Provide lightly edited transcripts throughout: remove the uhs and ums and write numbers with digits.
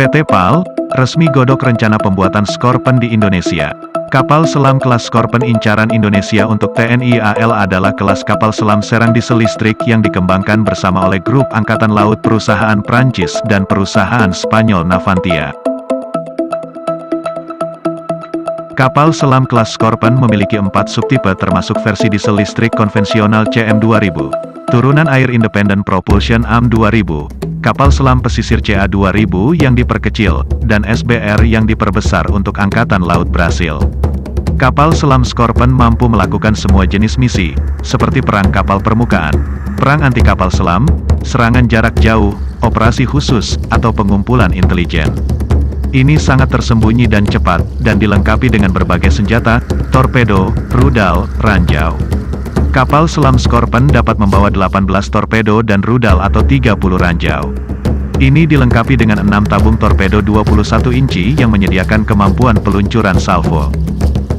PT PAL, resmi godok rencana pembuatan Scorpion di Indonesia. Kapal selam kelas Scorpion incaran Indonesia untuk TNI AL adalah kelas kapal selam serang diesel listrik yang dikembangkan bersama oleh grup angkatan laut perusahaan Prancis dan perusahaan Spanyol Navantia. Kapal selam kelas Scorpion memiliki 4 subtipe termasuk versi diesel listrik konvensional CM2000, turunan air independent propulsion AM2000, kapal selam pesisir CA2000 yang diperkecil, dan SBR yang diperbesar untuk Angkatan Laut Brasil. Kapal selam Scorpion mampu melakukan semua jenis misi, seperti perang kapal permukaan, perang anti kapal selam, serangan jarak jauh, operasi khusus, atau pengumpulan intelijen. Ini sangat tersembunyi dan cepat, dan dilengkapi dengan berbagai senjata, torpedo, rudal, ranjau. Kapal selam Scorpion dapat membawa 18 torpedo dan rudal atau 30 ranjau. Ini dilengkapi dengan 6 tabung torpedo 21 inci yang menyediakan kemampuan peluncuran salvo.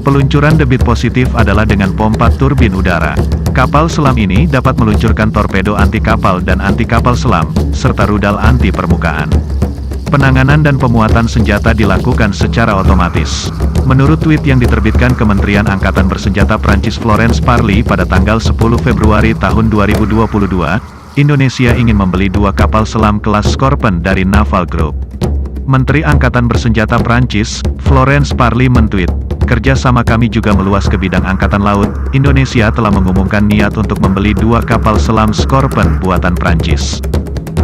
Peluncuran debit positif adalah dengan pompa turbin udara. Kapal selam ini dapat meluncurkan torpedo anti kapal dan anti kapal selam, serta rudal anti permukaan. Penanganan dan pemuatan senjata dilakukan secara otomatis. Menurut tweet yang diterbitkan Kementerian Angkatan Bersenjata Prancis Florence Parly pada tanggal 10 Februari tahun 2022, Indonesia ingin membeli 2 kapal selam kelas Scorpion dari Naval Group. Menteri Angkatan Bersenjata Prancis, Florence Parly mentweet, "Kerjasama kami juga meluas ke bidang angkatan laut. Indonesia telah mengumumkan niat untuk membeli 2 kapal selam Scorpion buatan Prancis."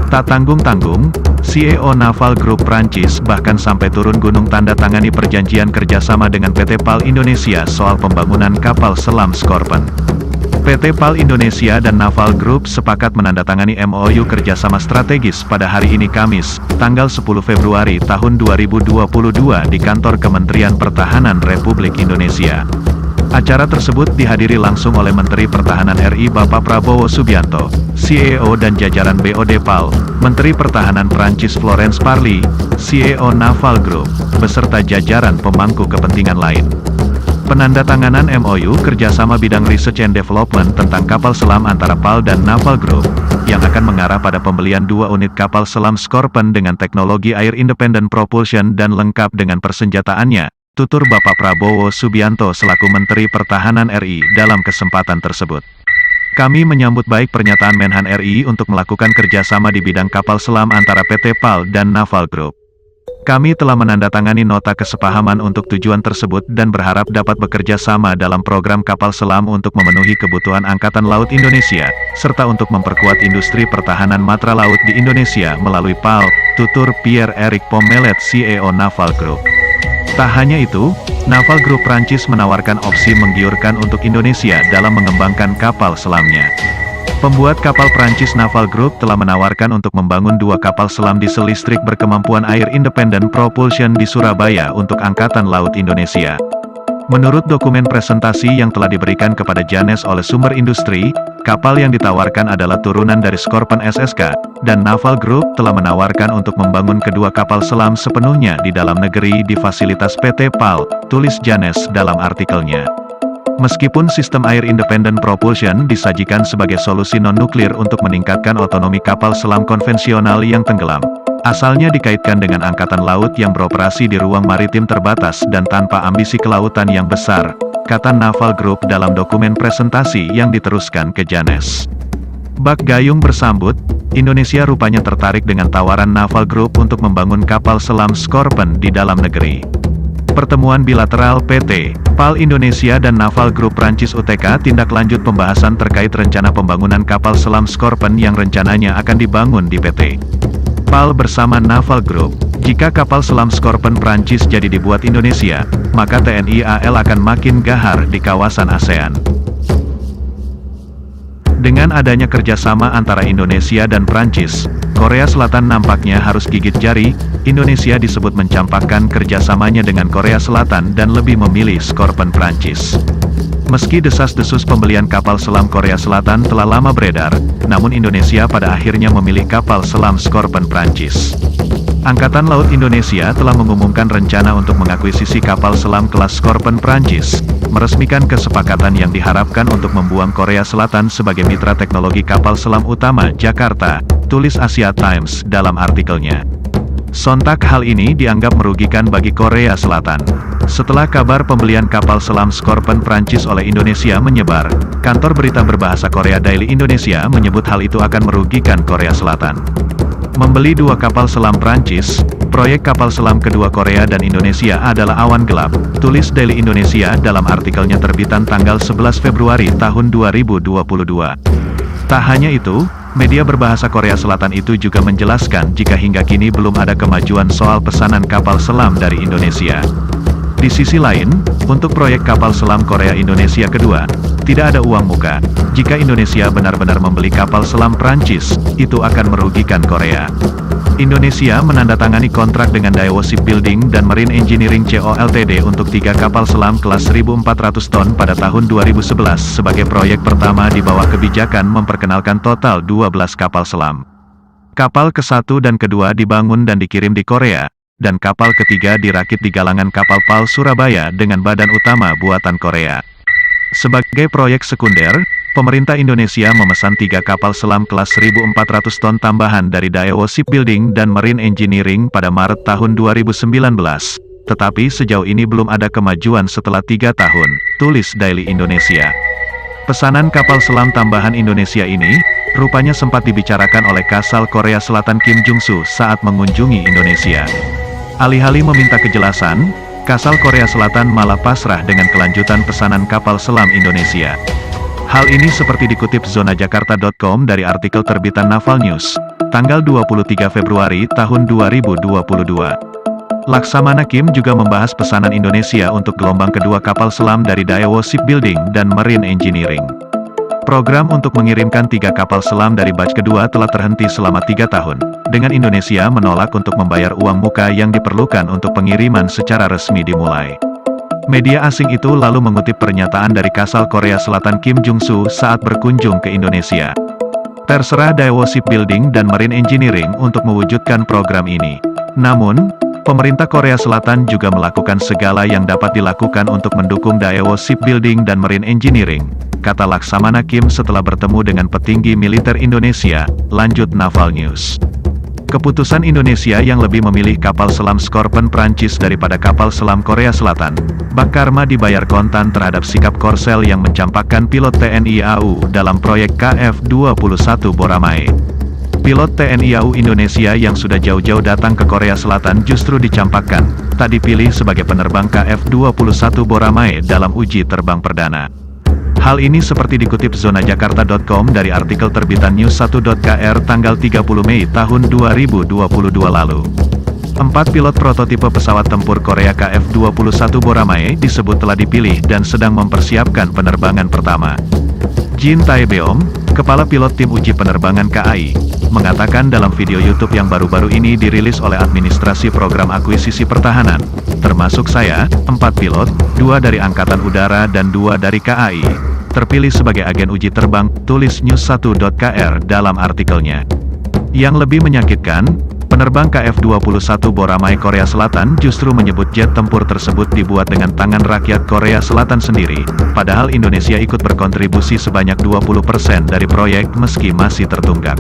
Tak tanggung-tanggung, CEO Naval Group Prancis bahkan sampai turun gunung tanda tangani perjanjian kerjasama dengan PT PAL Indonesia soal pembangunan kapal selam Scorpion. PT PAL Indonesia dan Naval Group sepakat menandatangani MOU kerjasama strategis pada hari ini Kamis, tanggal 10 Februari tahun 2022 di kantor Kementerian Pertahanan Republik Indonesia. Acara tersebut dihadiri langsung oleh Menteri Pertahanan RI Bapak Prabowo Subianto, CEO dan jajaran BOD PAL, Menteri Pertahanan Prancis Florence Parly, CEO Naval Group, beserta jajaran pemangku kepentingan lain. Penandatanganan MOU kerjasama bidang research and development tentang kapal selam antara PAL dan Naval Group, yang akan mengarah pada pembelian 2 unit kapal selam Scorpion dengan teknologi air independent propulsion dan lengkap dengan persenjataannya, tutur Bapak Prabowo Subianto selaku Menteri Pertahanan RI dalam kesempatan tersebut. Kami menyambut baik pernyataan Menhan RI untuk melakukan kerjasama di bidang kapal selam antara PT PAL dan Naval Group. Kami telah menandatangani nota kesepahaman untuk tujuan tersebut dan berharap dapat bekerja sama dalam program kapal selam untuk memenuhi kebutuhan Angkatan Laut Indonesia, serta untuk memperkuat industri pertahanan matra laut di Indonesia melalui PAL, tutur Pierre-Eric Pommelet CEO Naval Group. Tak hanya itu, Naval Group Prancis menawarkan opsi menggiurkan untuk Indonesia dalam mengembangkan kapal selamnya. Pembuat kapal Prancis Naval Group telah menawarkan untuk membangun 2 kapal selam diesel listrik berkemampuan air independent propulsion di Surabaya untuk Angkatan Laut Indonesia. Menurut dokumen presentasi yang telah diberikan kepada Janes oleh sumber industri, kapal yang ditawarkan adalah turunan dari Scorpion SSK, dan Naval Group telah menawarkan untuk membangun kedua kapal selam sepenuhnya di dalam negeri di fasilitas PT PAL, tulis Janes dalam artikelnya. Meskipun sistem air independent propulsion disajikan sebagai solusi non-nuklir untuk meningkatkan otonomi kapal selam konvensional yang tenggelam, asalnya dikaitkan dengan angkatan laut yang beroperasi di ruang maritim terbatas dan tanpa ambisi kelautan yang besar, kata Naval Group dalam dokumen presentasi yang diteruskan ke Janes. Bak Gayung bersambut, Indonesia rupanya tertarik dengan tawaran Naval Group untuk membangun kapal selam Scorpion di dalam negeri. Pertemuan bilateral PT PAL Indonesia dan Naval Group Prancis UTK tindak lanjut pembahasan terkait rencana pembangunan kapal selam Scorpion yang rencananya akan dibangun di PT PAL bersama Naval Group. Jika kapal selam Scorpion Prancis jadi dibuat Indonesia, maka TNI AL akan makin gahar di kawasan ASEAN. Dengan adanya kerjasama antara Indonesia dan Prancis, Korea Selatan nampaknya harus gigit jari. Indonesia disebut mencampakkan kerjasamanya dengan Korea Selatan dan lebih memilih Scorpion Prancis. Meski desas-desus pembelian kapal selam Korea Selatan telah lama beredar, namun Indonesia pada akhirnya memilih kapal selam Scorpion Prancis. Angkatan Laut Indonesia telah mengumumkan rencana untuk mengakuisisi kapal selam kelas Scorpion Prancis, meresmikan kesepakatan yang diharapkan untuk membuang Korea Selatan sebagai mitra teknologi kapal selam utama Jakarta, tulis Asia Times dalam artikelnya. Sontak hal ini dianggap merugikan bagi Korea Selatan. Setelah kabar pembelian kapal selam Scorpion Prancis oleh Indonesia menyebar, kantor berita berbahasa Korea Daily Indonesia menyebut hal itu akan merugikan Korea Selatan. Membeli dua kapal selam Prancis, proyek kapal selam kedua Korea dan Indonesia adalah awan gelap, tulis Daily Indonesia dalam artikelnya terbitan tanggal 11 Februari tahun 2022. Tak hanya itu, media berbahasa Korea Selatan itu juga menjelaskan jika hingga kini belum ada kemajuan soal pesanan kapal selam dari Indonesia. Di sisi lain, untuk proyek kapal selam Korea Indonesia kedua, tidak ada uang muka. Jika Indonesia benar-benar membeli kapal selam Prancis, itu akan merugikan Korea. Indonesia menandatangani kontrak dengan Daewoo Shipbuilding dan Marine Engineering Co. Ltd untuk 3 kapal selam kelas 1.400 ton pada tahun 2011 sebagai proyek pertama di bawah kebijakan memperkenalkan total 12 kapal selam. Kapal ke-1 dan kedua dibangun dan dikirim di Korea, dan kapal ketiga dirakit di galangan kapal PAL Surabaya dengan badan utama buatan Korea. Sebagai proyek sekunder, pemerintah Indonesia memesan 3 kapal selam kelas 1.400 ton tambahan dari Daewoo Shipbuilding dan Marine Engineering pada Maret tahun 2019. Tetapi sejauh ini belum ada kemajuan setelah 3 tahun, tulis Daily Indonesia. Pesanan kapal selam tambahan Indonesia ini, rupanya sempat dibicarakan oleh Kasal Korea Selatan Kim Jung-soo saat mengunjungi Indonesia. Alih-alih meminta kejelasan, Kasal Korea Selatan malah pasrah dengan kelanjutan pesanan kapal selam Indonesia. Hal ini seperti dikutip zonajakarta.com dari artikel terbitan Naval News, tanggal 23 Februari tahun 2022. Laksamana Kim juga membahas pesanan Indonesia untuk gelombang kedua kapal selam dari Daewoo Shipbuilding dan Marine Engineering. Program untuk mengirimkan 3 kapal selam dari batch kedua telah terhenti selama 3 tahun, dengan Indonesia menolak untuk membayar uang muka yang diperlukan untuk pengiriman secara resmi dimulai. Media asing itu lalu mengutip pernyataan dari Kasal Korea Selatan Kim Jung-soo saat berkunjung ke Indonesia. Terserah Daewoo Shipbuilding dan Marine Engineering untuk mewujudkan program ini. Namun, pemerintah Korea Selatan juga melakukan segala yang dapat dilakukan untuk mendukung Daewoo Shipbuilding dan Marine Engineering, kata Laksamana Kim setelah bertemu dengan petinggi militer Indonesia, lanjut Naval News. Keputusan Indonesia yang lebih memilih kapal selam Scorpion Prancis daripada kapal selam Korea Selatan, bak karma dibayar kontan terhadap sikap Korsel yang mencampakkan pilot TNI AU dalam proyek KF-21 Boramae. Pilot TNI AU Indonesia yang sudah jauh-jauh datang ke Korea Selatan justru dicampakkan, tak dipilih sebagai penerbang KF-21 Boramae dalam uji terbang perdana. Hal ini seperti dikutip zonajakarta.com dari artikel terbitan news1.kr tanggal 30 Mei tahun 2022 lalu. 4 pilot prototipe pesawat tempur Korea KF-21 Boramae disebut telah dipilih dan sedang mempersiapkan penerbangan pertama. Jin Tae-beom, kepala pilot tim uji penerbangan KAI, mengatakan dalam video YouTube yang baru-baru ini dirilis oleh administrasi program akuisisi pertahanan, termasuk saya, 4 pilot, 2 dari Angkatan Udara dan 2 dari KAI, terpilih sebagai agen uji terbang, tulis news1.kr dalam artikelnya. Yang lebih menyakitkan, penerbang KF-21 Boramae Korea Selatan justru menyebut jet tempur tersebut dibuat dengan tangan rakyat Korea Selatan sendiri, padahal Indonesia ikut berkontribusi sebanyak 20% dari proyek meski masih tertunggak.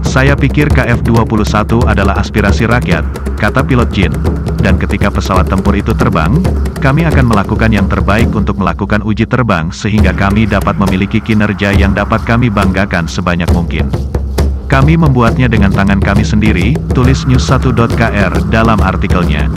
Saya pikir KF-21 adalah aspirasi rakyat, kata pilot Jin, dan ketika pesawat tempur itu terbang, kami akan melakukan yang terbaik untuk melakukan uji terbang sehingga kami dapat memiliki kinerja yang dapat kami banggakan sebanyak mungkin. Kami membuatnya dengan tangan kami sendiri, tulis news1.kr dalam artikelnya.